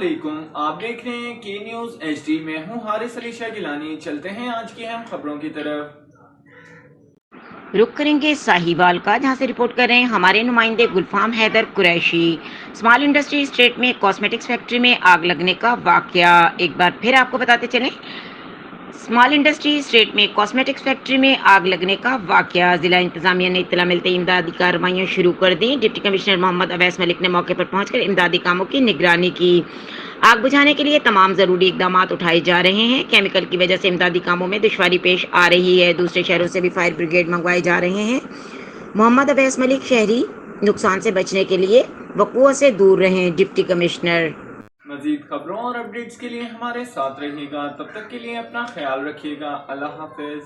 अस्सलामुअलैकुम, आप देख रहे हैं के न्यूज़ HD। में हूँ हारिस अली शाह गिलानी। चलते हैं आज की अहम खबरों की तरफ। रुक करेंगे साहिवाल का, जहां से रिपोर्ट कर रहे हैं हमारे नुमाइंदे Gulfam Haider Qureshi. Small industry state में कॉस्मेटिक्स फैक्ट्री में आग लगने का वाकया। एक बार फिर आपको बताते चलें, स्मॉल इंडस्ट्री स्टेट में कॉस्मेटिक्स फैक्ट्री में आग लगने का वाकया। जिला इंतजामिया ने इत्तला मिलते ही इमदादी कार्रवाइयां शुरू कर दी। डिप्टी कमिश्नर मोहम्मद अवैस मलिक ने मौके पर पहुंचकर इमदादी कामों की निगरानी की। आग बुझाने के लिए तमाम जरूरी इकदाम उठाए जा रहे हैं। केमिकल की वजह से इमदादी कामों में दुश्वारी पेश आ रही है। दूसरे शहरों से भी फायर ब्रिगेड मंगवाए जा रहे हैं। मोहम्मद अवैस मलिक, शहरी नुकसान से बचने के लिए वक़ुआ से दूर रहें। Deputy commissioner. मजीद खबरों और अपडेट्स के लिए हमारे साथ रहिएगा। तब तक के लिए अपना ख्याल रखिएगा। अल्लाह हाफिज।